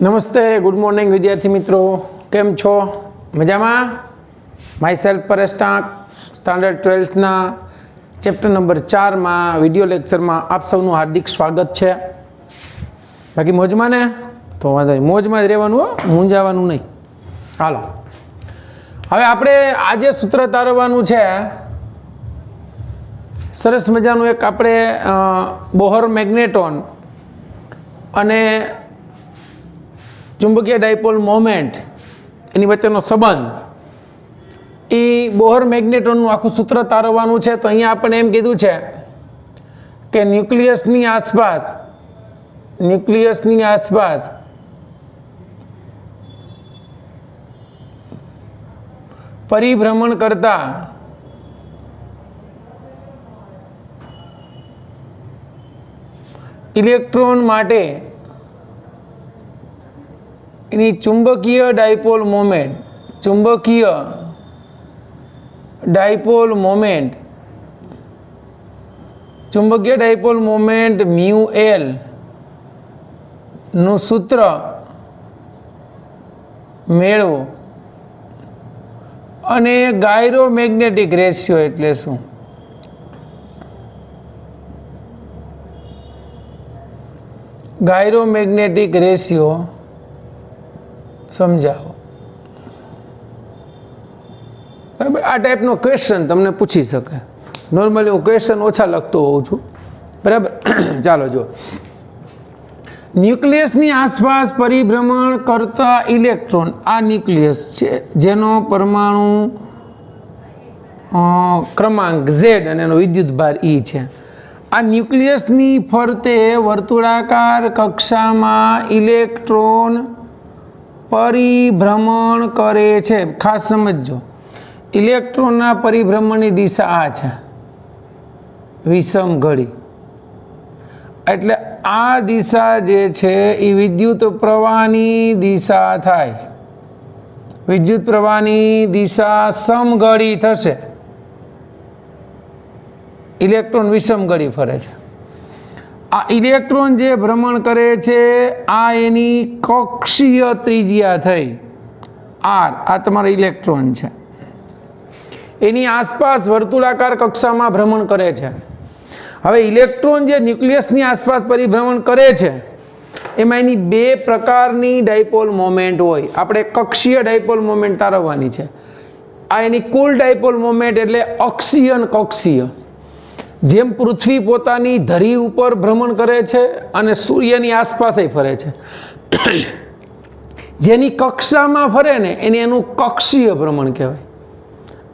નમસ્તે, good morning વિદ્યાર્થી મિત્રો, કેમ છો? મજામાં? Myself Paresh Tank, standard 12થના ચેપ્ટર નંબર 4માં વિડીયો લેક્ચરમાં આપ સૌનું હાર્દિક સ્વાગત છે. બાકી મોજમાં ને? તો વાંધો નહીં, મોજમાં જ રહેવાનું હો, મૂંઝાવાનું નહીં. હાલો, હવે આપણે આજે સૂત્ર તારવવાનું છે. સરસ મજાનું એક આપણે બોહર મેગ્નેટોન અને ચુંબકીય ડાયપોલ મોમેન્ટ એની વચ્ચેનો સંબંધ, એ બોહર મેગ્નેટોનનું આખું સૂત્ર તારવવાનું છે. તો અહીંયા આપણે એમ કીધું છે કે ન્યુક્લિયસની આસપાસ પરિભ્રમણ કરતા ઇલેક્ટ્રોન માટે એની ચુંબકીય ડાયપોલ મોમેન્ટ મ્યુ એલ નું સૂત્ર મેળવો. અને ગાયરોમેગ્નેટિક રેશિયો એટલે શું? ગાયરોમેગ્નેટિક રેશિયો સમજાવો. બરાબર, આ ટાઈપનો ક્વેશ્ચન તમને પૂછી શકે. નોર્મલી હું ક્વેશ્ચન ઓછા લખતો હોઉં છું. બરાબર, ચાલો જો. ન્યુક્લિયસની આસપાસ પરિભ્રમણ કરતા ઇલેક્ટ્રોન, આ ન્યુક્લિયસ છે જેનો પરમાણુ ક્રમાંક Z અને એનો વિદ્યુતભાર E છે. આ ન્યુક્લિયસની ફરતે વર્તુળાકાર કક્ષામાં ઇલેક્ટ્રોન પરિભ્રમણ કરે છે. ખાસ સમજજો, ઇલેક્ટ્રોનના પરિભ્રમણની દિશા આ છે, વિષમ ઘડી. એટલે આ દિશા જે છે એ વિદ્યુત પ્રવાહની દિશા થાય. વિદ્યુત પ્રવાહની દિશા સમઘડી થશે. ઇલેક્ટ્રોન વિષમ ઘડી ફરે છે. આ ઇલેક્ટ્રોન જે ભ્રમણ કરે છે, આ એની કક્ષીય ત્રિજ્યા થઈ R. આ તમારો ઇલેક્ટ્રોન છે, એની આસપાસ વર્તુળાકાર કક્ષામાં ભ્રમણ કરે છે. હવે ઇલેક્ટ્રોન જે ન્યુક્લિયસની આસપાસ પરિભ્રમણ કરે છે, એમાં એની બે પ્રકારની ડાયપોલ મોમેન્ટ હોય. આપણે કક્ષીય ડાયપોલ મોમેન્ટ તારવવાની છે. આ એની કુલ ડાયપોલ મોમેન્ટ એટલે અક્ષીય અને કક્ષીય. જેમ પૃથ્વી પોતાની ધરી ઉપર ભ્રમણ કરે છે અને સૂર્યની આસપાસ ફરે છે, જેની કક્ષામાં ફરે ને એનું કક્ષીય ભ્રમણ કહેવાય.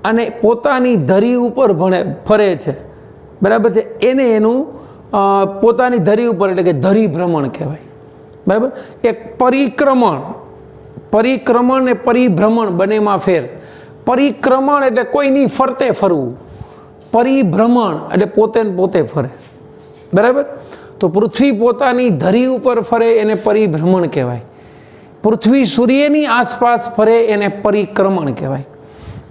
અને પોતાની ધરી ઉપર ફરે છે, બરાબર છે, એનું પોતાની ધરી ઉપર એટલે કે ધરી ભ્રમણ કહેવાય. બરાબર, એક પરિક્રમણ ને પરિભ્રમણ બંનેમાં ફેર. પરિક્રમણ એટલે કોઈની ફરતે ફરવું, પરિભ્રમણ એટલે પોતે ફરે. બરાબર, તો પૃથ્વી પોતાની ધરી ઉપર ફરે એને પરિભ્રમણ કહેવાય. પૃથ્વી સૂર્યની આસપાસ ફરે એને પરિક્રમણ કહેવાય.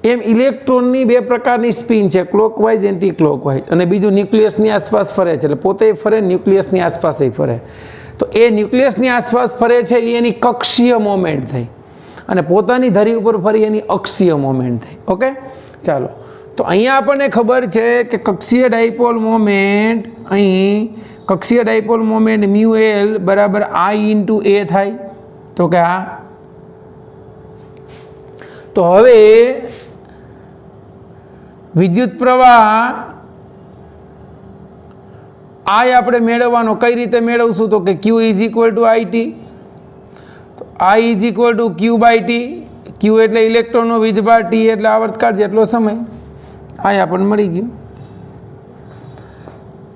એમ ઇલેક્ટ્રોનની બે પ્રકારની સ્પિન છે, ક્લોકવાઇઝ, એન્ટી ક્લોકવાઇઝ. અને બીજું ન્યુક્લિયસની આસપાસ ફરે છે, એટલે પોતે ફરે, ન્યુક્લિયસની આસપાસ ફરે. તો એ ન્યુક્લિયસની આસપાસ ફરે છે એની કક્ષીય મોમેન્ટ થઈ, અને પોતાની ધરી ઉપર ફરી એની અક્ષીય મોમેન્ટ થઈ. ઓકે, ચાલો. તો અહીંયા આપણને ખબર છે કે કક્ષીય ડાયપોલ મોમેન્ટ મ્યુ એલ બરાબર I × A થાય. તો કે આ, તો હવે વિદ્યુત પ્રવાહ I આપણે મેળવવાનો, કઈ રીતે મેળવશું? તો કે Q = IT. તો I = Q/T. Q એટલે ઇલેક્ટ્રોનનો વીજભાર, T એટલે આવર્તકાળ જેટલો સમય. આ આપણને મળી ગયું.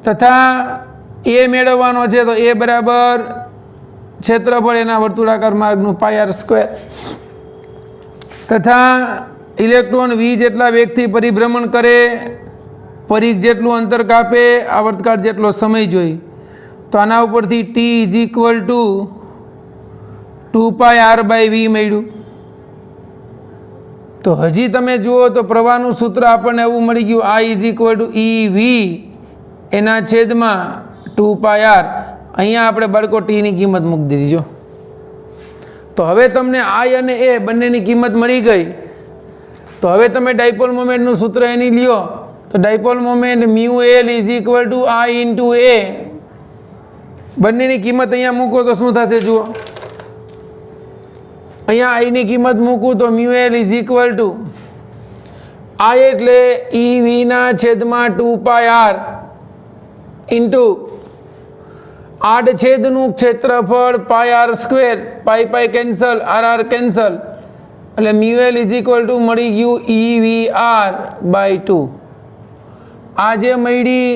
તથા A મેળવવાનો છે, તો A બરાબર ક્ષેત્રફળ એના વર્તુળાકાર માર્ગનું πr². તથા ઇલેક્ટ્રોન V જેટલા વેગથી પરિભ્રમણ કરે, પરિઘ જેટલું અંતર કાપે, આવર્તકાળ જેટલો સમય જોઈ. તો આના ઉપરથી T = 2πr/v મળ્યું. તો હજી તમે જુઓ તો પ્રવાહનું સૂત્ર આપણને એવું મળી ગયું, I = EV એના છેદમાં 2πr. અહીંયા આપણે બાળકો ટીની કિંમત મૂકી દીધી. જો તો હવે તમને I અને A બંનેની કિંમત મળી ગઈ. તો હવે તમે ડાયપોલ મોમેન્ટનું સૂત્ર એની લ્યો. તો dipole moment μL is equal to I into A. બંનેની કિંમત અહીંયા મૂકો તો શું થશે જુઓ. અહીંયા I ની કિંમત મૂકું તો μL is equal to I એટલે EV ના છેદમાં 2πr ઇન્ટુ આડછેદનું ક્ષેત્રફળ πr², પાઈ કેન્સલ, r કેન્સલ, એટલે μL ઇઝ ઇક્વલ ટુ મળી ગયું EVR/2. આ જે મળી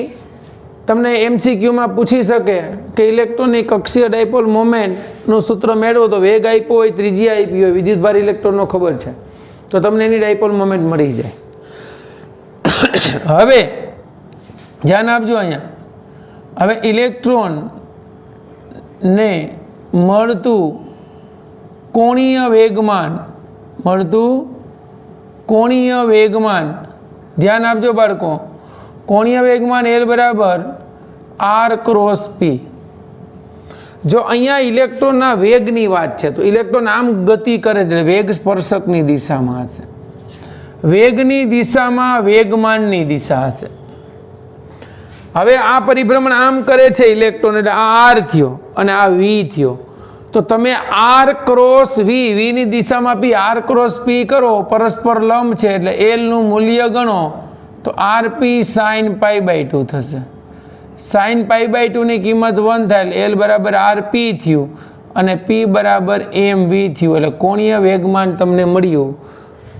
તમને MCQમાં પૂછી શકે કે ઇલેક્ટ્રોનની કક્ષીય ડાયપોલ મોમેન્ટનું સૂત્ર મેળવો તો વેગ આપ્યો હોય, ત્રિજ્યા આપી હોય, વિદ્યુતભાર ઇલેક્ટ્રોનનો ખબર છે તો તમને એની ડાયપોલ મોમેન્ટ મળી જાય. હવે ધ્યાન આપજો અહીંયા. હવે ઇલેક્ટ્રોન ને મળતું કોણીય વેગમાન ધ્યાન આપજો બાળકો. કોણીય વેગમાન L બરાબર r×p. જો અહીંયા ઇલેક્ટ્રોનના વેગની વાત છે તો ઇલેક્ટ્રોન આમ ગતિ કરે છે, વેગ સ્પર્શકની દિશામાં હશે, વેગની દિશામાં વેગમાનની દિશા હશે. હવે આ પરિભ્રમણ આમ કરે છે ઇલેક્ટ્રોન, એટલે આ r થયો અને આ v થયો. તો તમે r×v, v ની દિશામાં p, r×p કરો, પરસ્પર લંબ છે એટલે L નું મૂલ્ય ગણો તો rp sin π/2 થશે. sin π/2 ની કિંમત 1 થાય, L બરાબર rp થયું અને p બરાબર mv થયું. એટલે કોણીય વેગમાન તમને મળ્યું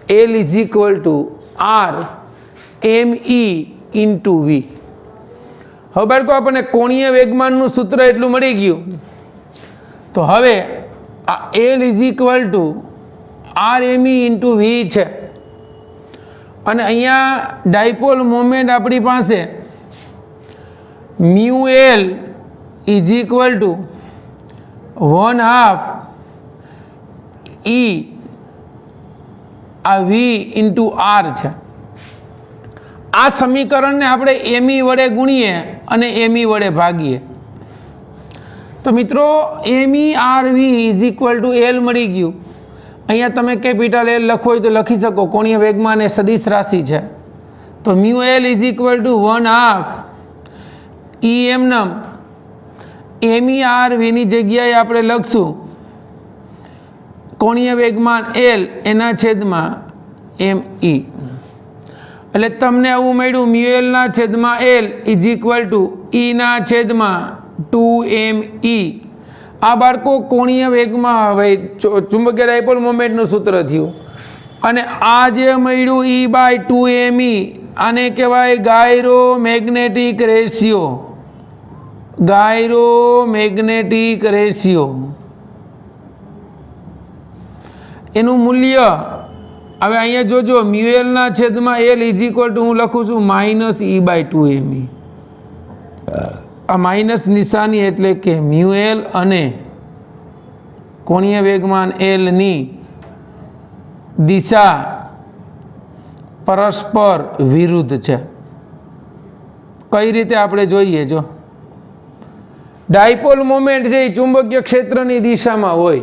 L is equal two r me into v. હવે બાળકો આપણને કોણીય વેગમાનનું સૂત્ર એટલું મળી ગયું. તો હવે આ L is equal two rme into v છે અને અહીંયા ડાયપોલ મોમેન્ટ આપણી પાસે μL is equal two 1/2 E આ v ઇન્ટુ r છે. આ સમીકરણને આપણે me વડે ગુણીએ અને me વડે ભાગીએ તો મિત્રો MERV is equal two L મળી ગયું. અહીંયા તમે કેપિટલ L લખો હોય તો લખી શકો, કોણીય વેગમાન એ સદિશ રાશિ છે તો μL is equal two 1/2 EM. MERV ની જગ્યાએ આપણે લખશું કોણીય વેગમાન L એના છેદમાં ME. એટલે તમને આવું મળ્યું μL ના છેદમાં L is equal two E ના છેદમાં 2me. આ બાળકો કોણીય વેગમાં હવે ચુંબકીય ડાયપોલ મોમેન્ટનું સૂત્ર થયું. અને આ જે મળ્યું E/2me આને કહેવાય ગાયરોમેગ્નેટિક રેશિયો. એનું મૂલ્ય હવે અહીંયા જોજો, μL ના છેદમાં L ઇઝ ઇક્વલ ટુ હું લખું છું -E/2me. આ માઇનસ નિશાની એટલે કે μL અને કોણીય વેગમાન L ની દિશા પરસ્પર વિરુદ્ધ છે. કઈ રીતે આપણે જોઈએ, જો ડાયપોલ મોમેન્ટ છે એ ચુંબકીય ક્ષેત્રની દિશામાં હોય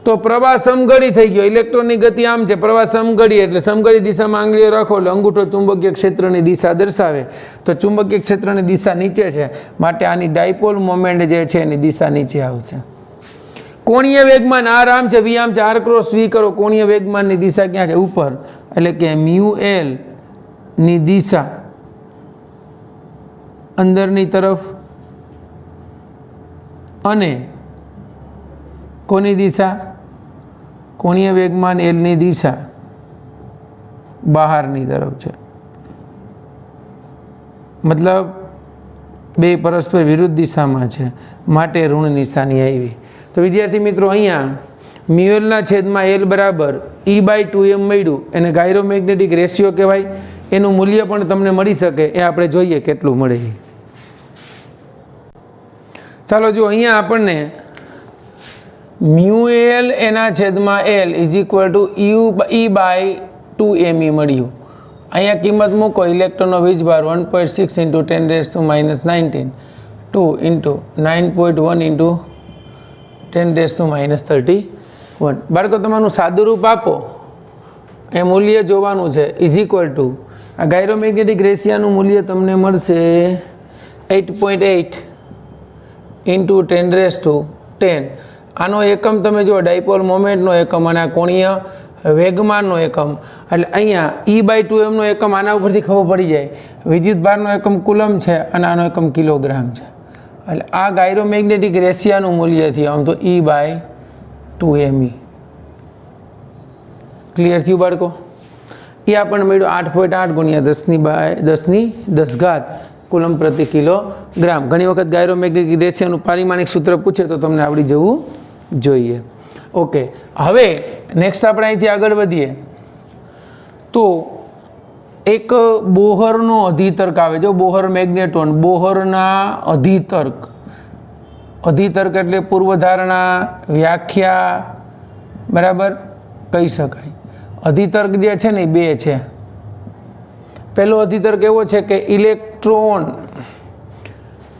તો પ્રવાહ સમઘડી થઈ ગયો. ઇલેક્ટ્રોનની ગતિ આમ છે, પ્રવાહ સમઘડી એટલે સમઘડી દિશામાં આંગળીઓ રાખો એટલે અંગૂઠો ચુંબકીય ક્ષેત્રની દિશા દર્શાવે. તો ચુંબકીય ક્ષેત્રની દિશા નીચે છે માટે આની ડાયપોલ મોમેન્ટ જે છે એની દિશા નીચે આવશે. કોણીય વેગમાન r આમ છે, v આમ છે, r×v કરો, કોણીય વેગમાનની દિશા ક્યાં છે? ઉપર. એટલે કે μL ની દિશા અંદરની તરફ અને કોની દિશા? કોણીય વેગમાન L ની દિશા બહારની તરફ છે. મતલબ બે પરસ્પર વિરુદ્ધ દિશામાં છે માટે ઋણ નિશાની આવી. તો વિદ્યાર્થી મિત્રો અહીંયા μL ના છેદમાં L બરાબર E/2m મળ્યું, એને ગાયરોમેગ્નેટિક રેશિયો કહેવાય. એનું મૂલ્ય પણ તમને મળી શકે, એ આપણે જોઈએ કેટલું મળે. ચાલો જો અહીંયા આપણને μL એના છેદમાં L is equal two E/2me મળ્યું. અહીંયા કિંમત મૂકો, ઇલેક્ટ્રોનનો વીજભાર 1.6 × 10⁻19 2 × 9.1 × 10⁻33 1 બાળકો તમારું સાદું રૂપ આપો એ મૂલ્ય જોવાનું છે ઇઝ ઇક્વલ ટુ આ ગાયરોમેગ્નેટિક રેશિયાનું મૂલ્ય તમને મળશે 8.8 ઇન્ટુ 10⁻10 આનો એકમ તમે જો ડાયપોલ મોમેન્ટનો એકમ અને આ કોણીય વેગમાનનો એકમ એટલે અહીંયા E/2m નો એકમ આના ઉપરથી ખબર પડી જાય વિદ્યુત ભારનો એકમ કુલમ છે અને આનો એકમ કિલોગ્રામ છે એટલે આ ગાયરોમેગ્નેટિક રેશિયાનું મૂલ્ય થયું આમ તો E/2me ક્લિયર થયું બાળકો એ આપણને મળ્યું 8.8 ગુણ્યા 10⁻10⁻10 કુલમ પ્રતિ કિલોગ્રામ ઘણી વખત ગાયરોમેગ્નેટિક રેશિયાનું પારિમાણિક સૂત્ર પૂછે તો તમને આવડી જવું જોઈએ ઓકે હવે નેક્સ્ટ આપણે અહીંથી આગળ વધીએ તો એક બોહરનો અધિતર્ક આવે જો બોહર મેગ્નેટોન બોહરના અધિતર્ક એટલે પૂર્વધારણા વ્યાખ્યા બરાબર કહી શકાય અધિતર્ક જે છે ને બે છે પહેલો અધિતર્ક એવો છે કે ઇલેક્ટ્રોન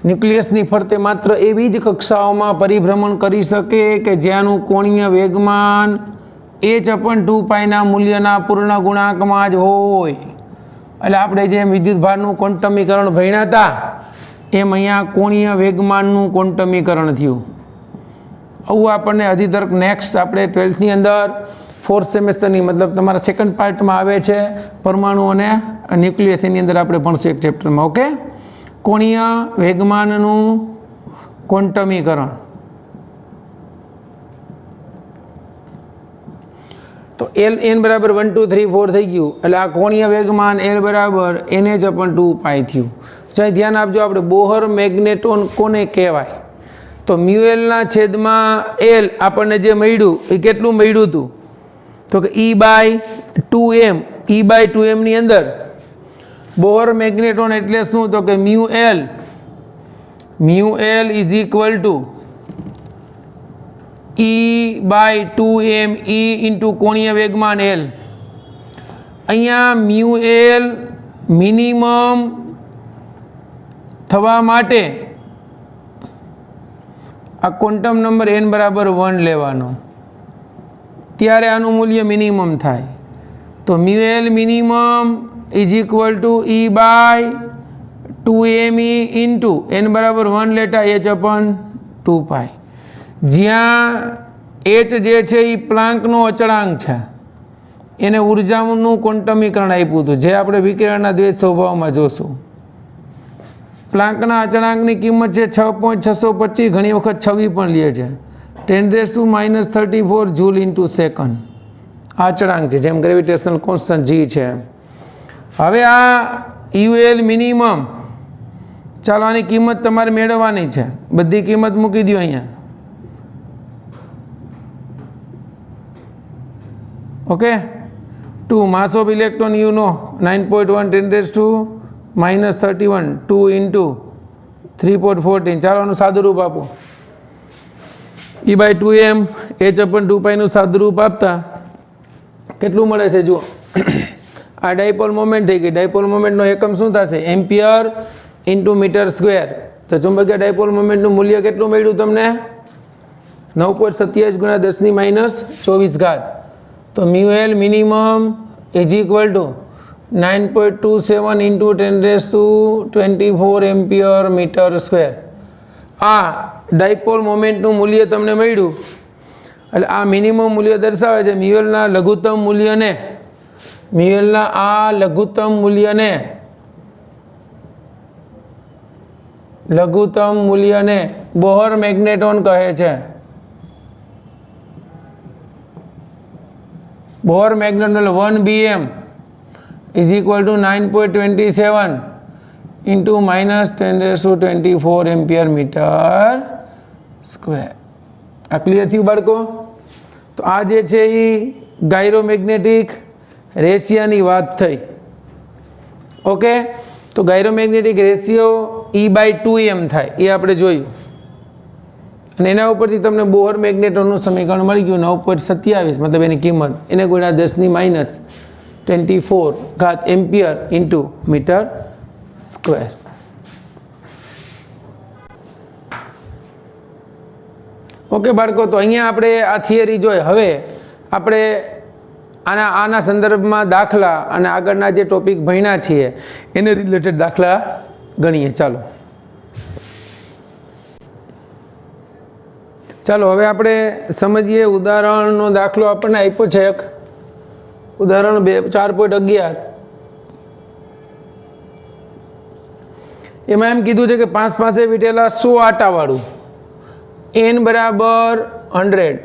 ન્યુક્લિયસની ફરતે માત્ર એવી જ કક્ષાઓમાં પરિભ્રમણ કરી શકે કે જ્યાંનું કોણીય વેગમાન h/2πના મૂલ્યના પૂર્ણ ગુણાંકમાં જ હોય એટલે આપણે જેમ વિદ્યુત ભારનું ક્વોન્ટમીકરણ ભણ્યા હતા એમ અહીંયા કોણીય વેગમાનનું ક્વોન્ટમીકરણ થયું આવું આપણને અધિતર્ક નેક્સ્ટ આપણે 12થની અંદર 4th સેમેસ્ટરની મતલબ તમારા સેકન્ડ પાર્ટમાં આવે છે પરમાણુ અને ન્યુક્લિયસ એની અંદર આપણે ભણશું એક ચેપ્ટરમાં ઓકે કોણીય વેગમાનનું ક્વોન્ટમીકરણ તો Ln બરાબર 1 2 3 4 થઈ ગયું એટલે આ કોણીય વેગમાન L બરાબર nh/2π થયું ચાલો ધ્યાન આપજો આપણે બોહર મેગ્નેટોન કોને કહેવાય તો μL ના છેદમાં L આપણને જે મળ્યું એ કેટલું મળ્યું હતું તો કે E/2m ની અંદર બોહર મેગ્નેટોન એટલે શું તો કે μL is equal two E/2m E into કોણીય વેગમાન L અહીંયા μL મિનિમમ થવા માટે આ ક્વોન્ટમ નંબર n બરાબર 1 લેવાનો ત્યારે આનું મૂલ્ય મિનિમમ થાય તો μL minimum is equal two E/2me into n બરાબર 1 લેતા h/2π જ્યાં h જે છે એ પ્લાન્કનો અચળાંક છે એને ઉર્જાનું ક્વોન્ટમીકરણ આપ્યું હતું જે આપણે વિકિરણના દ્વૈત સ્વભાવમાં જોશું પ્લાન્કના અચળાંકની કિંમત છે 6.625 ઘણી વખત 26 પણ લે છે 10⁻34 જૂલ ઇન્ટુ સેકન્ડ આ અચળાંક છે જેમ ગ્રેવિટેશનલ કોન્સ્ટન્ટ g છે હવે આ UL મિનિમમ ચાલો આની કિંમત તમારે મેળવવાની છે બધી કિંમત મૂકી દો અહીંયા okay 2 mass of electron you know 9.1 10⁻31 2 into 3.14 ચાલો આનું સાદું રૂપ આપો E/2m h/2π નું સાદું રૂપ આપતા કેટલું મળે છે જુઓ આ ડાયપોલ મોમેન્ટ થઈ ગઈ ડાયપોલ મોમેન્ટનો એકમ શું થશે એમ્પિયર ઇન્ટુ મીટર સ્ક્વેર તો ચુંબકીય ડાયપોલ મોમેન્ટનું મૂલ્ય કેટલું મળ્યું તમને 9.27 ગુણ્યા 10⁻24 તો μL minimum is equal to 9.27 into 10⁻24 ampere metre square આ ડાયપોલ મોમેન્ટનું મૂલ્ય તમને મળ્યું એટલે આ મિનિમમ મૂલ્ય દર્શાવે છે μLના લઘુત્તમ મૂલ્યને બોહર મેગ્નેટોન કહે છે Bohr magneton 1 bm is equal to 9.27 into -10⁻24 ampere metre square આ ક્લિયર થયું બાળકો તો આ જે છે એ ગાયરોમેગ્નેટિક રેશિયાની વાત થઈ ઓકે તો ગાયરોમેગ્નેટિક રેશિયો E/2m થાય એ આપણે જોયું અને એના ઉપરથી તમને બોહર મેગ્નેટોનનું સમીકરણ મળી ગયું 9.27 મતલબ એની કિંમત એને ગુણ્યા 10⁻24 ampere into metre square okay બાળકો, તો અહીંયા આપણે આ થિયરી જોઈ. હવે આપણે આના સંદર્ભમાં દાખલા અને આગળના જે ટોપિક ભણ્યા છીએ એને રિલેટેડ દાખલા ગણીએ. ચાલો હવે આપણે સમજીએ. ઉદાહરણનો દાખલો આપણને આપ્યો છે એક ઉદાહરણ 4.11. એમાં એમ કીધું છે કે 5 પાસે વીટેલા 100 આટાવાળું n બરાબર 100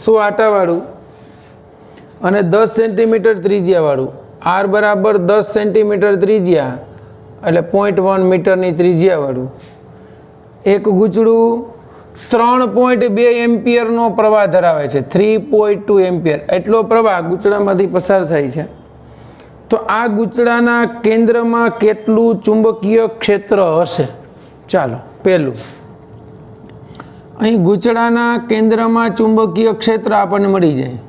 100 આટાવાળું અને 10 સેન્ટીમીટર ત્રિજ્યાવાળું r બરાબર 10 સેન્ટીમીટર ત્રિજ્યા એટલે 0.1 મીટરની ત્રિજ્યાવાળું એક ગૂંચળું 3.2 એમ્પિયરનો પ્રવાહ ધરાવે છે. 3.2 એમ્પિયર એટલો પ્રવાહ ગૂંચળામાંથી પસાર થાય છે. તો આ ગૂંચળાના કેન્દ્રમાં કેટલું ચુંબકીય ક્ષેત્ર હશે? ચાલો પહેલું, અહીં ગૂંચળાના કેન્દ્રમાં ચુંબકીય ક્ષેત્ર આપણને મળી જાય.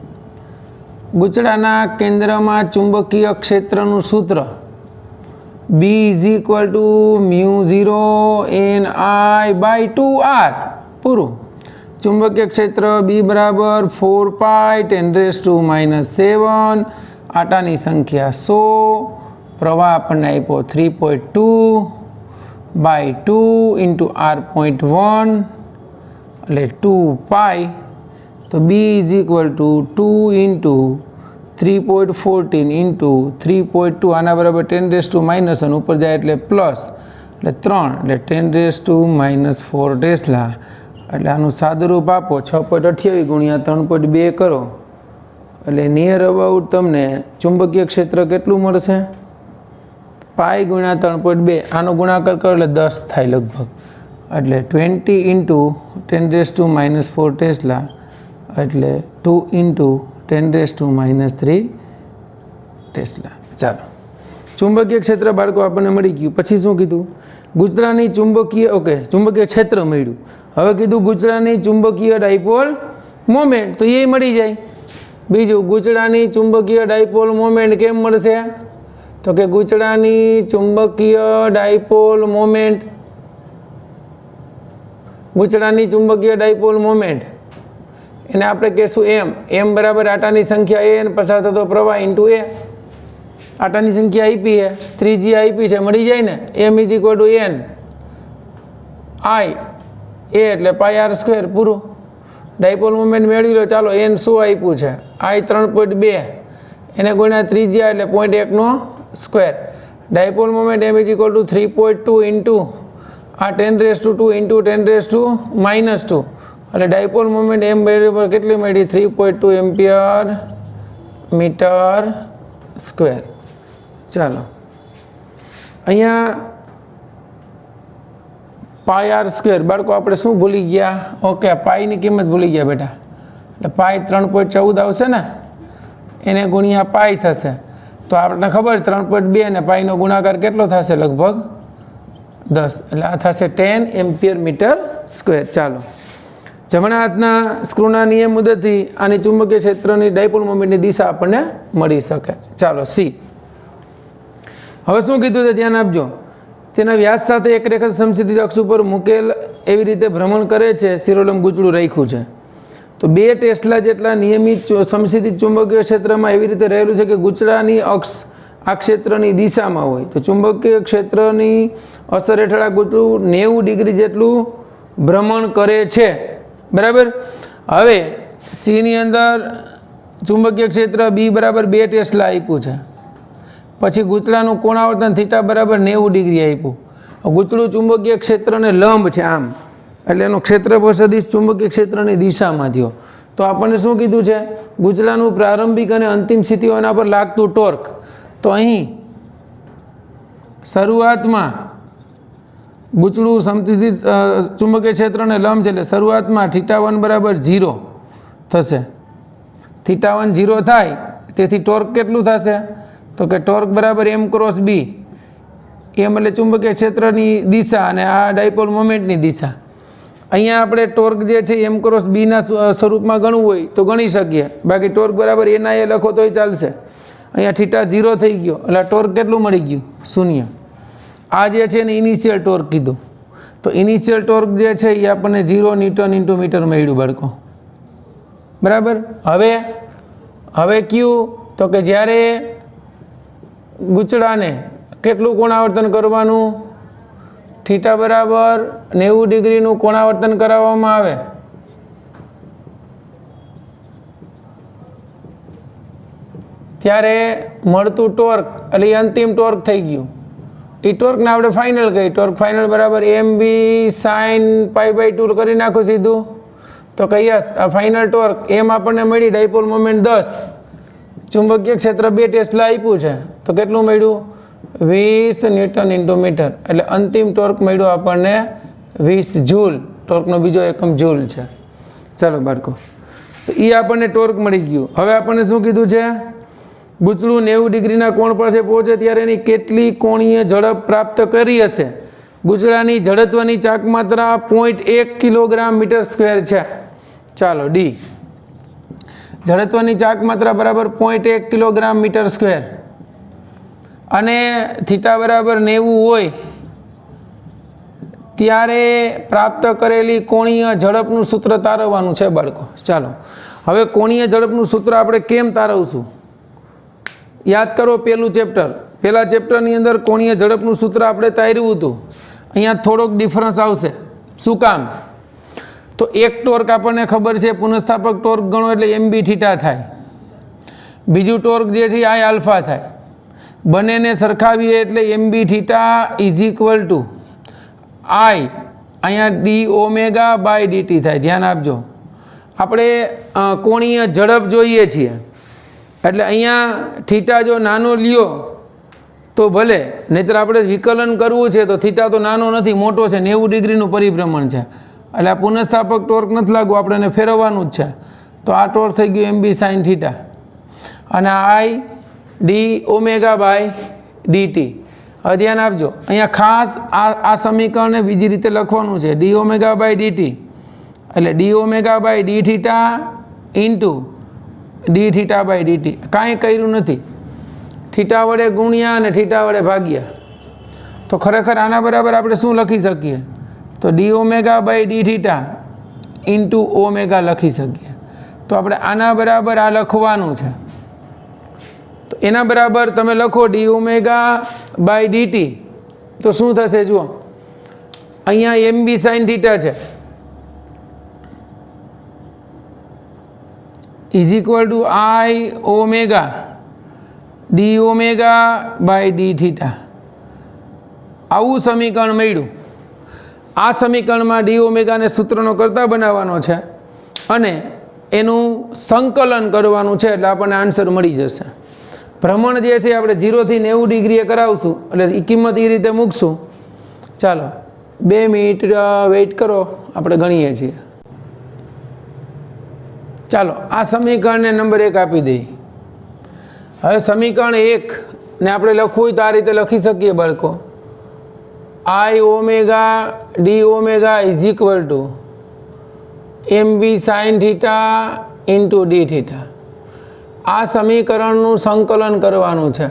ગૂંચળાના કેન્દ્રમાં ચુંબકીય ક્ષેત્રનું સૂત્ર B = μ0 ni/2r. પૂરું. ચુંબકીય ક્ષેત્ર B બરાબર 4π10⁻⁷. આટાની સંખ્યા 100. પ્રવાહ આપણને આપ્યો 3.2/2 × r.1 એટલે 2π. તો B = 2 × 3.14 × 3.2 આના બરાબર 10⁻⁻, અને ઉપર જાય એટલે પ્લસ એટલે 3 એટલે 10⁻⁴ ટેસ્લા. એટલે આનું સાદુરૂપ આપો 6.28 × 3.2 કરો એટલે નિયર અબાઉટ તમને ચુંબકીય ક્ષેત્ર કેટલું મળશે? π × 3.2. આનો ગુણાકાર કરો એટલે 10 થાય લગભગ. એટલે 20 × 10⁻⁴ ટેસ્લા એટલે 2 × 10⁻³ ટેસ્લા. ચાલો, ચુંબકીય ક્ષેત્ર બાળકો આપણને મળી ગયું. પછી શું કીધું? ગૂંચળાની ચુંબકીય ક્ષેત્ર મળ્યું. હવે કીધું ગૂંચળાની ચુંબકીય ડાયપોલ મોમેન્ટ, તો એ મળી જાય. બીજું, ગૂંચળાની ચુંબકીય ડાયપોલ મોમેન્ટ કેમ મળશે? તો કે ગૂંચળાની ચુંબકીય ડાયપોલ મોમેન્ટ એને આપણે કહેશું m બરાબર આટાની સંખ્યા n પસાર થતો પ્રવાહ × a. આટાની સંખ્યા આપી છે, ત્રિજ્યા આપી છે, મળી જાય ને. m = n i a એટલે πr². પૂરું. ડાયપોલ મોમેન્ટ મેળવી લો. ચાલો, n શું આપ્યું છે? i 3.2 એને ગુણ્યા ત્રિજ્યા એટલે 0.1². ડાયપોલ મોમેન્ટ m = 3.2 × આ 10⁻² × 10⁻⁻² એટલે ડાયપોલ મોમેન્ટ m બરાબર કેટલી મળી? 3.2 એમ્પિયર મીટર સ્ક્વેર. ચાલો, અહીંયા πr² બાળકો આપણે શું ભૂલી ગયા? ઓકે, પાઈની કિંમત ભૂલી ગયા બેટા. એટલે પાઈ 3.14 આવશે ને, એને ગુણ્યા પાઈ થશે. તો આપણને ખબર 3.2 અને પાઈનો ગુણાકાર કેટલો થશે? લગભગ 10. એટલે આ થશે 10 એમ્પિયર મીટર સ્ક્વેર. ચાલો, જમણા હાથના સ્ક્રૂના નિયમ મુજબથી આની ચુંબકીય ક્ષેત્રની ડાયપોલ મોમેન્ટની દિશા આપણને મળી શકે. ચાલો, સી. હવે શું કીધું છે ધ્યાન આપજો. તેના વ્યાસ સાથે એક રેખા સમસ્થિતિ અક્ષ ઉપર મૂકેલ એવી રીતે ભ્રમણ કરે છે. શિરોલંબ ગૂંચળું રાખ્યું છે. તો 2 ટેસ્લા જેટલા નિયમિત સમસ્થિતિ ચુંબકીય ક્ષેત્રમાં એવી રીતે રહેલું છે કે ગૂંચળાની અક્ષ આ ક્ષેત્રની દિશામાં હોય. તો ચુંબકીય ક્ષેત્રની અસર હેઠળ આ ગૂંચળું 90 ડિગ્રી જેટલું ભ્રમણ કરે છે. બરાબર. હવે સીની અંદર ચુંબકીય ક્ષેત્ર B બરાબર 2 ટેસ્લા આપ્યું છે. પછી ગૂંચળાનું કોણાવર્તન θ બરાબર 90 ડિગ્રી આપ્યું. ગૂંચળું ચુંબકીય ક્ષેત્રને લંબ છે આમ, એટલે એનો ક્ષેત્રફળ સદિશ ચુંબકીય ક્ષેત્રની દિશામાં થયો. તો આપણને શું કીધું છે? ગૂંચળાનું પ્રારંભિક અને અંતિમ સ્થિતિઓના પર લાગતું ટોર્ક. તો અહીં શરૂઆતમાં ગૂંચળું સમસ્થિતિ ચુંબકીય ક્ષેત્રને લંબ છે એટલે શરૂઆતમાં θ1 બરાબર 0 થશે. θ1 0 થાય તેથી ટોર્ક કેટલું થશે? તો કે ટોર્ક બરાબર m × b. m એટલે ચુંબકીય ક્ષેત્રની દિશા અને આ ડાયપોલ મોમેન્ટની દિશા. અહીંયા આપણે ટોર્ક જે છે m × b ના સ્વરૂપમાં ગણવું હોય તો ગણી શકીએ. બાકી ટોર્ક બરાબર ni લખો તોય ચાલશે. અહીંયા θ 0 થઈ ગયો એટલે ટોર્ક કેટલું મળી ગયું? 0. આ જે છે ને ઇનિશિયલ ટોર્ક કીધું. તો ઇનિશિયલ ટોર્ક જે છે એ આપણને 0 ન્યૂટન ઇન્ટુ મીટર મળ્યું બાળકો, બરાબર. હવે ક્યુ તો કે જ્યારે ગૂંચળાને કેટલું કોણાવર્તન કરવાનું, થીટા બરાબર 90 ડિગ્રીનું કોણાવર્તન કરાવવામાં આવે ત્યારે મળતું ટોર્ક એટલે એ અંતિમ ટોર્ક થઈ ગયું. એ ટોર્કને આપણે ફાઇનલ કહી, ટોર્ક ફાઇનલ બરાબર mb sin π/2 કરી નાખો સીધું. તો કહીએ આ ફાઇનલ ટોર્ક એમ આપણને મળી ડાયપોલ મોમેન્ટ 10, ચુંબકીય ક્ષેત્ર 2 ટેસ્લા આપ્યું છે તો કેટલું મળ્યું 20 ન્યૂટન ઇન્ટુ મીટર. એટલે અંતિમ ટોર્ક મળ્યો આપણને 20 જૂલ. ટોર્કનો બીજો એકમ જૂલ છે. ચાલો બાળકો, તો એ આપણને ટોર્ક મળી ગયું. હવે આપણને શું કીધું છે, ગૂંચળું 90 ડિગ્રીના કોણ પાસે પહોંચે ત્યારે એની કેટલી કોણીય ઝડપ પ્રાપ્ત કરી હશે. ગૂંચળાની જડત્વની ચાક માત્રા 0.1 કિલોગ્રામ મીટર સ્ક્વેર છે. ચાલો ડી, જડત્વની ચાક માત્રા બરાબર 0.1 કિલોગ્રામ મીટર સ્ક્વેર અને થીટા બરાબર 90 હોય ત્યારે પ્રાપ્ત કરેલી કોણીય ઝડપનું સૂત્ર તારવવાનું છે બાળકો. ચાલો હવે કોણીય ઝડપનું સૂત્ર આપણે કેમ તારવશું, યાદ કરો પહેલા ચેપ્ટરની અંદર કોણીય ઝડપનું સૂત્ર આપણે તાર્યું હતું. અહીંયા થોડોક ડિફરન્સ આવશે. શું કામ, તો એક ટોર્ક આપણને ખબર છે પુનઃસ્થાપક ટોર્ક ગણો એટલે mb થીટા થાય, બીજું ટોર્ક જે છે I આલ્ફા થાય. બંનેને સરખાવીએ એટલે mb theta is equal to I અહીંયા d ઓમેગા બાય dt થાય. ધ્યાન આપજો, આપણે કોણીય ઝડપ જોઈએ છીએ એટલે અહીંયા થીટા જો નાનો લ્યો તો ભલે, નહીંતર આપણે વિકલન કરવું છે તો થીટા તો નાનો નથી, મોટો છે, 90 ડિગ્રીનું પરિભ્રમણ છે. એટલે આ પુનઃસ્થાપક ટોર્ક નથી લાગવું, આપણે એને ફેરવવાનું જ છે. તો આ ટોર્ક થઈ ગયું mb sin થીટા અને I d omega by dt. હવે ધ્યાન આપજો, અહીંયા ખાસ આ સમીકરણને બીજી રીતે લખવાનું છે, d ઓમેગા બાય dt એટલે d omega by d theta into d theta by dt. કાંઈ કર્યું નથી, થીટા વડે ગુણ્યા અને થીટા વડે ભાગ્યા. તો ખરેખર આના બરાબર આપણે શું લખી શકીએ, તો d omega by d theta into omega લખી શકીએ. તો આપણે આના બરાબર આ લખવાનું છે. તો એના બરાબર તમે લખો d ઓમેગા બાય dt તો શું થશે જુઓ, અહીંયા mb sin થીટા છે is equal to I omega d omega by d theta. આવું સમીકરણ મળ્યું. આ સમીકરણમાં d ઓમેગાને સૂત્રનો કરતા બનાવવાનો છે અને એનું સંકલન કરવાનું છે એટલે આપણને આન્સર મળી જશે. ભ્રમણ જે છે આપણે 0 થી 90 ડિગ્રીએ કરાવશું એટલે એ કિંમત એ રીતે મૂકશું. ચાલો 2 મિનિટ વેઇટ કરો, આપણે ગણીએ છીએ. ચાલો આ સમીકરણને નંબર 1 આપી દઈએ. હવે સમીકરણ 1 ને આપણે લખવું હોય તો આ રીતે લખી શકીએ બાળકો, I omega d omega is equal to mb sin theta into d theta. આ સમીકરણનું સંકલન કરવાનું છે.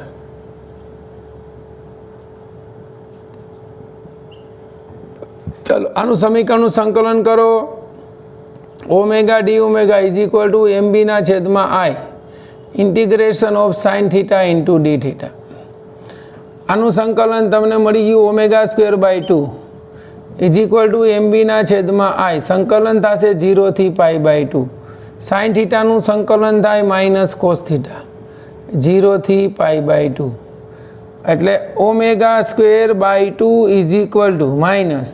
ચાલો આનું સમીકરણનું સંકલન કરો. Omega d omega is equal to mb ના છેદમાં I integration of sine theta into d theta. આનું સંકલન તમને મળી ગયું omega square by 2 is equal to mb ના છેદમાં I. સંકલન થશે 0 થી પાઈ બાય 2. સાઇન થીટાનું સંકલન થાય માઇનસ કોસ થીટા 0 થી પાઈ બાય 2 એટલે omega square by 2 is equal to minus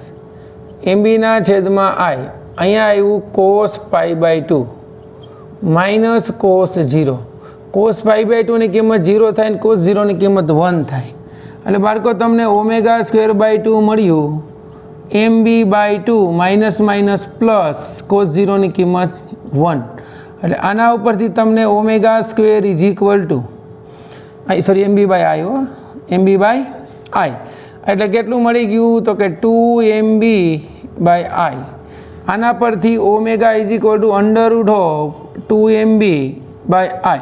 mb ના છેદમાં I. અહીંયા આવ્યું cos pi by 2 minus cos 0. Cos pi by 2 ની કિંમત 0 થાય ને કોસ 0 ની કિંમત 1 થાય. એટલે બાળકો તમને ઓમેગા સ્ક્વેર બાય 2 મળ્યું mb by 2 minus minus plus cos 0 ની કિંમત 1. એટલે આના ઉપરથી તમને omega square is equal to mb by I mb by I એટલે કેટલું મળી ગયું તો કે 2mb બાય I. આના પરથી omega is equal to under root of 2mb by I.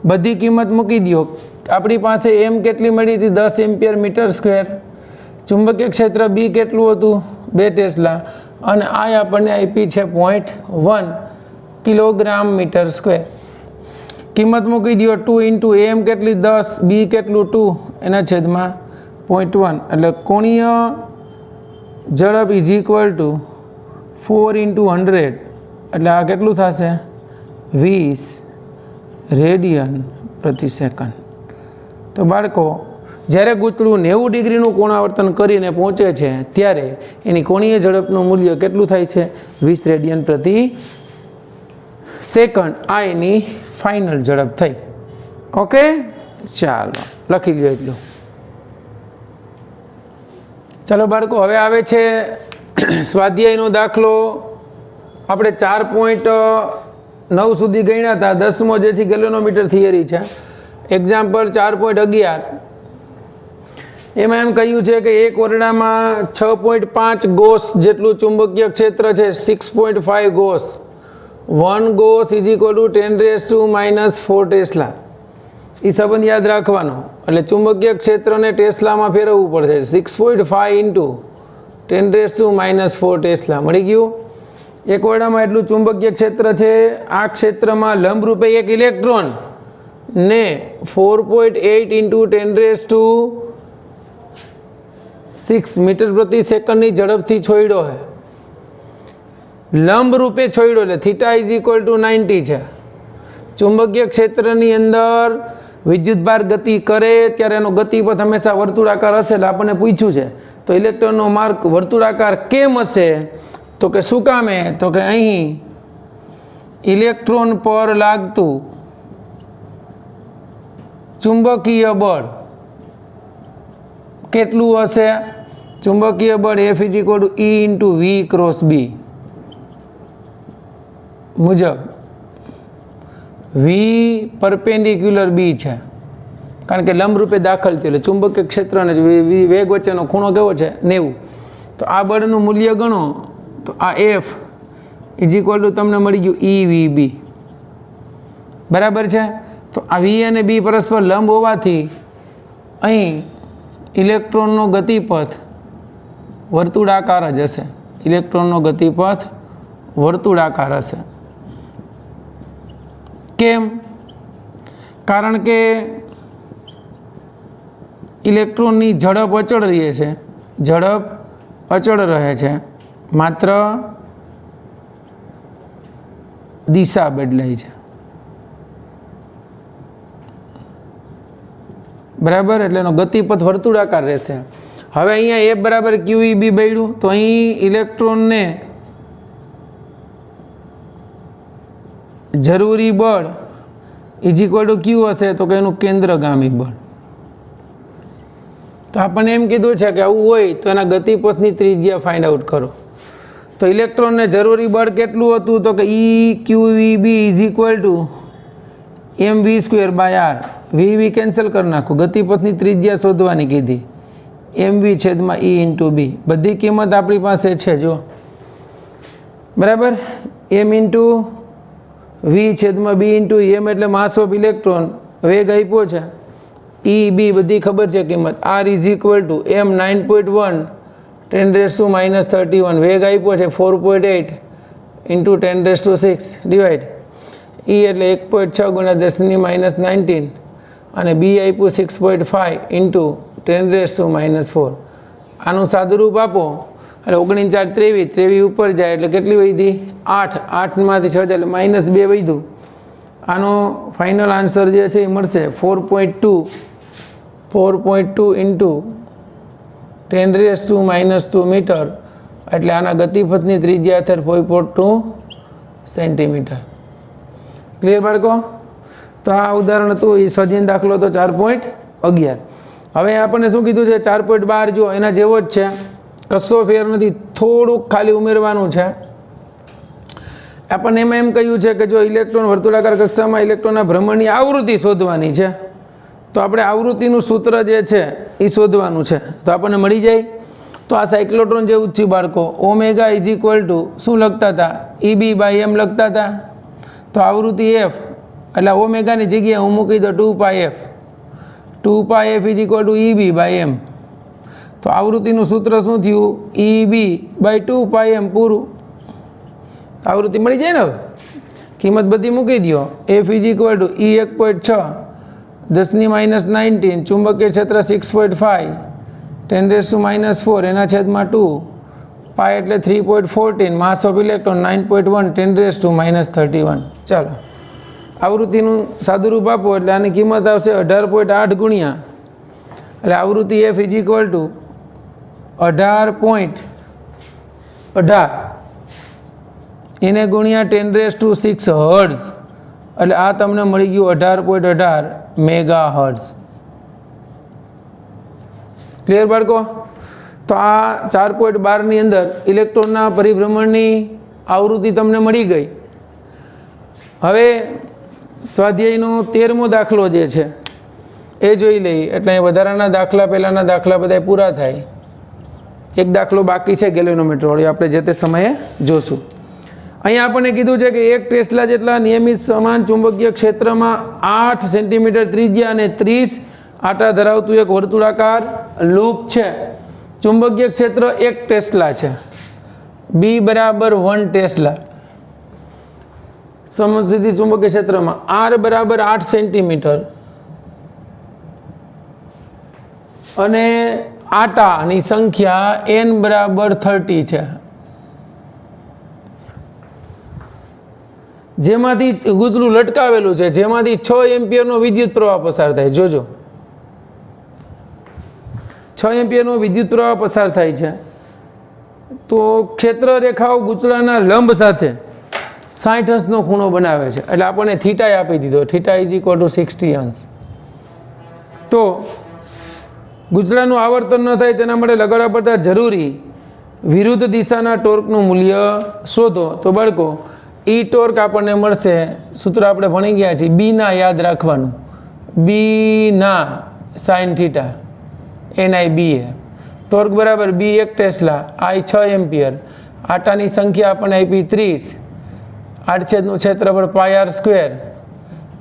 બધી કિંમત મૂકી દો. આપણી પાસે m કેટલી મળી હતી 10 એમ્પિયર મીટર સ્ક્વેર. ચુંબકીય ક્ષેત્ર b કેટલું હતું 2 ટેસ્લા અને આ આપણને આપી છે 0.1 કિલોગ્રામ મીટર સ્ક્વેર. કિંમત મૂકી દો 2 ઇન્ટુ એમ કેટલી 10, બી કેટલું 2 એના છેદમાં 0.1 એટલે કોણીય ઝડપ ઇઝ ઇક્વલ ટુ 4 ઇન્ટુ 100 એટલે આ કેટલું થશે 20 રેડિયન પ્રતિ સેકન્ડ. તો બાળકો જ્યારે ગૂંચળું 90 ડિગ્રીનું કોણાવર્તન કરીને પહોંચે છે ત્યારે એની કોણીય ઝડપનું મૂલ્ય કેટલું થાય છે 20 રેડિયન પ્રતિ સેકન્ડ. આ એની ફાઇનલ ઝડપ થઈ. ઓકે, ચાલો લખી લો એટલું. ચાલો બાળકો, હવે આવે છે સ્વાધ્યાયનો દાખલો. આપણે 4.9 સુધી ગણ્યા હતા. 10મો જે છે ગેલોનોમીટર થિયરી છે. એક્ઝામ્પલ 4.11 એમાં એમ કહ્યું છે કે એક ઓરડામાં 6.5 ગોસ જેટલું ચુંબકીય ક્ષેત્ર છે. 6.5 gauss, 1 gauss is equal to 10⁻⁻4 tesla. એ સંબંધ યાદ રાખવાનો. એટલે ચુંબકીય ક્ષેત્રને ટેસ્લામાં ફેરવવું પડશે. 6.5 ઇન્ટુ 10⁻⁻4 ટેસ્લા મળી ગયું. એક ઓરડામાં એટલું ચુંબકીય ક્ષેત્ર છે. આ ક્ષેત્રમાં લંબરૂપે એક ઇલેક્ટ્રોન ને 4.8 ઇન્ટુ 10⁶ મીટર પ્રતિ સેકન્ડની ઝડપથી છોડ્યો છે. લંબ રૂપે છોડ્યો એટલે થીટા ઇઝ ઇક્વલ ટુ 90 છે. ચુંબકીય ક્ષેત્રની અંદર વિદ્યુતભાર ગતિ કરે ત્યારે એનો ગતિપથ હંમેશા વર્તુળાકાર હશે. એટલે આપણને પૂછ્યું છે તો ઇલેક્ટ્રોનનો માર્ગ વર્તુળાકાર કેમ હશે? તો કે શું કામે? તો કે અહીં ઇલેક્ટ્રોન પર લાગતું ચુંબકીય બળ કેટલું હશે? ચુંબકીય બળ F is equal two E into V cross B મુજબ V પરપેન્ડિક્યુલર B છે, કારણ કે લંબરૂપે દાખલ થયું એટલે ચુંબકીય ક્ષેત્ર અને વેગ વચ્ચેનો ખૂણો કેવો છે 90. તો આ બળનું મૂલ્ય ગણો તો આ F ઇઝ ઇક્વલ ટુ તમને મળી ગયું EVB બરાબર છે. તો આ V અને B પરસ્પર લંબ હોવાથી અહીં ઇલેક્ટ્રોનનો ગતિપથ વર્તુળાકાર જ હશે. ઇલેક્ટ્રોનનો ગતિપથ વર્તુળાકાર હશે. કેમ? કારણ કે ઇલેક્ટ્રોનની ઝડપ અચળ રહે છે. ઝડપ અચળ રહે છે, માત્ર દિશા બદલાય છે. બરાબર, એટલે એનો ગતિપથ વર્તુળાકાર રહેશે. હવે અહીંયા F બરાબર QEB બન્યું તો અહીં ઇલેક્ટ્રોનને જરૂરી બળ ઇઝ ઇક્વલ ટુ ક્યુ હશે તો કે એનું કેન્દ્રગામી બળ. તો આપણને એમ કીધું છે કે આવું હોય તો એના ગતિપથની ત્રિજ્યા ફાઇન્ડ આઉટ કરો. તો ઇલેક્ટ્રોનને જરૂરી બળ કેટલું હતું? તો કે EQEB is equal to mv²/r. V cancel કરી નાખો. ગતિપથની ત્રિજ્યા શોધવાની કીધી. mv/e ઇન્ટુ બી. બધી કિંમત આપણી પાસે છે જો. બરાબર, m ઇન્ટુ v/b ઇન્ટુ એમ એટલે માસ ઓફ ઇલેક્ટ્રોન. વેગ આપ્યો છે E B બધી ખબર છે કિંમત. R is equal two m 9.1 10⁻31. વેગ આપ્યો છે 4.8 ઇન્ટુ 10⁶ ડિવાઈડ E એટલે 1.6 ગુણ્યા 10⁻19 અને B આપ્યું 6.5 ઇન્ટુ 10⁻4. આનું સાદુરૂપ આપો એટલે 19 4 23 23 ઉપર જાય એટલે કેટલી વધી 8 8માંથી 6 એટલે -2 વધ્યું. આનો ફાઇનલ આન્સર જે છે એ મળશે 4.2 ઇન્ટુ 10⁻² મીટર. એટલે આના ગતિપથની ત્રિજ્યા થાય 4.2 સેન્ટીમીટર. ક્લિયર બાળકો? તો આ ઉદાહરણ હતું એ સ્વાધ્યાય દાખલો હતો 4.11. હવે આપણને શું કીધું છે 4.12 જો એના જેવો જ છે, કશો ફેર નથી, થોડુંક ખાલી ઉમેરવાનું છે. આપણને એમાં એમ કહ્યું છે કે જો ઇલેક્ટ્રોન વર્તુળાકાર કક્ષામાં ઇલેક્ટ્રોનના ભ્રમણની આવૃત્તિ શોધવાની છે તો આપણે આવૃત્તિનું સૂત્ર જે છે એ શોધવાનું છે. તો આપણને મળી જાય. તો આ સાયક્લોટ્રોન જેવું જ થયું બાળકો. ઓમેગા ઇઝ ઇક્વલ ટુ શું લખતા હતા? EB/m લખતા હતા. તો આવૃત્તિ F એટલે ઓમેગાની જગ્યાએ હું મૂકી દો 2πf. 2πf is equal two EB/m. તો આવૃત્તિનું સૂત્ર શું થયું? EB/2πm પૂરું. આવૃત્તિ મળી જાય ને. હવે કિંમત બધી મૂકી દો. F = E 1.6 10⁻19 ચુંબકીય ક્ષેત્ર 6.5 10⁻⁴ એના છેદમાં 2 પાય એટલે 3.14 માસ ઓફ ઇલેક્ટ્રોન 9.1 10⁻31. ચાલો આવૃત્તિનું સાદું રૂપ આપો એટલે આની કિંમત આવશે 18.8 ગુણ્યા એટલે આવૃત્તિ F = 18.18 એને ગુણ્યા 10⁻6 હર્ટ્ઝ એટલે આ તમને મળી ગયું 18.18 મેગાહર્ટ્ઝ. ક્લિયર બાળકો? તો આ 4.12 અંદર ઇલેક્ટ્રોનના પરિભ્રમણની આવૃત્તિ તમને મળી ગઈ. હવે સ્વાધ્યાયનો 13મો દાખલો જે છે એ જોઈ લઈએ એટલે વધારાના દાખલા પહેલાંના દાખલા બધા પૂરા થાય. એક દાખલો બાકી છે ગેલ્વેનોમીટર વાળો, આપણે જે તે સમયે જોશું. અહીંયા આપણને કીધું છે કે 1 ટેસ્લા જેટલા નિયમિત સમાન ચુંબકીય ક્ષેત્રમાં 8 સેન્ટીમીટર ત્રિજ્યા અને 30 આટા ધરાવતું એક વર્તુળાકાર લૂપ છે. ચુંબકીય ક્ષેત્ર 1 ટેસ્લા છે. B = 1 tesla. સમસ્થિતિ ચુંબકીય ક્ષેત્રમાં R = 8 સેન્ટીમીટર અને આટાની સંખ્યા N = 30 છે. જેમાંથી ગૂંચળું લટકાવેલું છે, જેમાંથી 6 એમ્પિયરનો વિદ્યુત પ્રવાહ પસાર થાય. જોજો 6 એમ્પિયરનો વિદ્યુત પ્રવાહ પસાર થાય છે. તો ક્ષેત્ર રેખાઓ ગૂંચળાના લંબ સાથે 60 અંશનો ખૂણો બનાવે છે. એટલે આપણને થીટા આપી દીધો, થીટા = 60 અંશ. તો ગૂંચળાનું આવર્તન ન થાય તેના માટે લગાડવા પડતા જરૂરી વિરુદ્ધ દિશાના ટોર્કનું મૂલ્ય શોધો. તો બાળકો E ટોર્ક આપણને મળશે, સૂત્ર આપણે ભણી ગયા છીએ, B ના યાદ રાખવાનું, B ના sin થીટા NIBA. ટોર્ક બરાબર B 1 ટેસ્લા, I 6 એમ્પિયર, આટાની સંખ્યા આપણને આપી 30, આડછેદનું ક્ષેત્રફળ πr²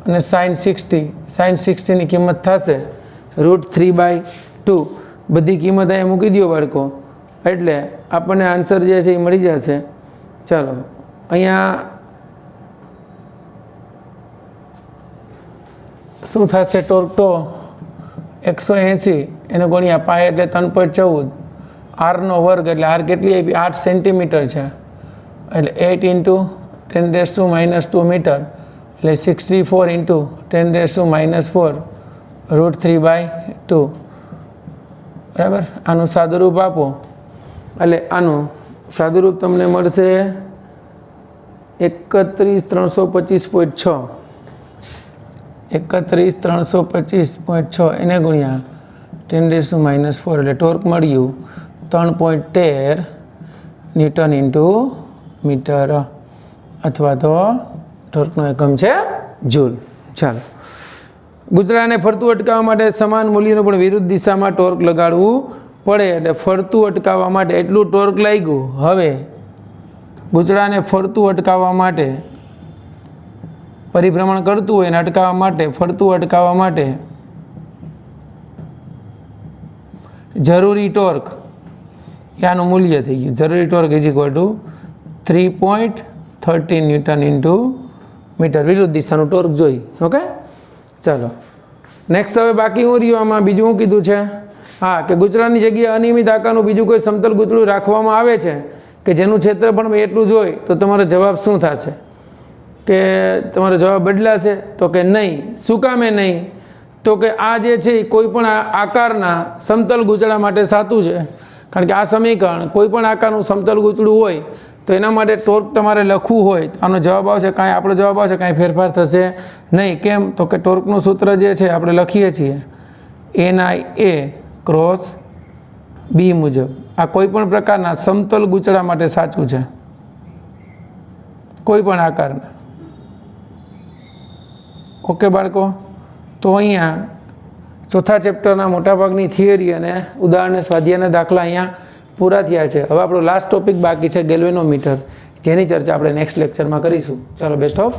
અને sin 60 ની કિંમત થશે √3/2. બધી કિંમત અહીંયા મૂકી દો બાળકો એટલે આપણને આન્સર જે છે એ મળી જશે. ચાલો અહીંયા શું થશે? ટોર્ક તો 180 એને ગુણ્યા પાય એટલે 3.14 આરનો વર્ગ એટલે આર કેટલી આપી? 8 સેન્ટીમીટર છે એટલે 8 × 10⁻² મીટર એટલે 64 × 10⁻⁴ √3/2. બરાબર. આનું સાદુરૂપ આપો એટલે આનું સાદુરૂપ તમને મળશે 31,325.6 31,325.6 એને ગુણ્યા 10⁻⁴ એટલે ટોર્ક મળ્યું 3.13 ન્યૂટન × મીટર અથવા તો ટોર્કનો એકમ છે જૂલ. ચાલો ગૂંચળાને ફરતું અટકાવવા માટે સમાન મૂલ્યનું પણ વિરુદ્ધ દિશામાં ટોર્ક લગાડવું પડે. એટલે ફરતું અટકાવવા માટે એટલું ટોર્ક લાગ્યું. હવે ગૂંચળાને ફરતું અટકાવવા માટે, પરિભ્રમણ કરતું હોય એને અટકાવવા માટે, ફરતું અટકાવવા માટે જરૂરી ટોર્ક આનું મૂલ્ય થઈ ગયું. જરૂરી ટોર્ક = 3.13 ન્યૂટન × મીટર. વિરુદ્ધ દિશાનું ટોર્ક જોઈ. ઓકે ચાલો નેક્સ્ટ. હવે બાકી હું રહ્યું આમાં બીજું શું કીધું છે? હા, કે ગૂંચળાની જગ્યાએ અનિયમિત આકારનું બીજું કોઈ સમતલ ગૂંચળું રાખવામાં આવે છે કે જેનું ક્ષેત્રફળ એટલું જ હોય તો તમારો જવાબ શું થશે? કે તમારો જવાબ બદલાશે? તો કે નહીં. શું કામે નહીં? તો કે આ જે છે કોઈ પણ આકારના સમતલ ગૂંચળા માટે સાચું છે. કારણ કે આ સમીકરણ કોઈ પણ આકારનું સમતલ ગૂંચળું હોય તો એના માટે ટોર્ક તમારે લખવું હોય તો આનો જવાબ આવશે કાંઈ, આપણો જવાબ આવશે કાંઈ ફેરફાર થશે નહીં. કેમ? તો કે ટોર્કનું સૂત્ર જે છે આપણે લખીએ છીએ NIA × B મુજબ. આ કોઈ પણ પ્રકારના સમતલ ગૂંચળા માટે સાચું છે, કોઈ પણ આકારના. ઓકે બાળકો, તો અહીંયા ચોથા ચેપ્ટરના મોટાભાગની થિયરી અને ઉદાહરણ સ્વાધ્યાયના દાખલા અહીંયા પૂરા થયા છે. હવે આપણો લાસ્ટ ટોપિક બાકી છે ગેલ્વેનોમીટર, જેની ચર્ચા આપણે નેક્સ્ટ લેક્ચરમાં કરીશું. ચાલો બેસ્ટ ઓફ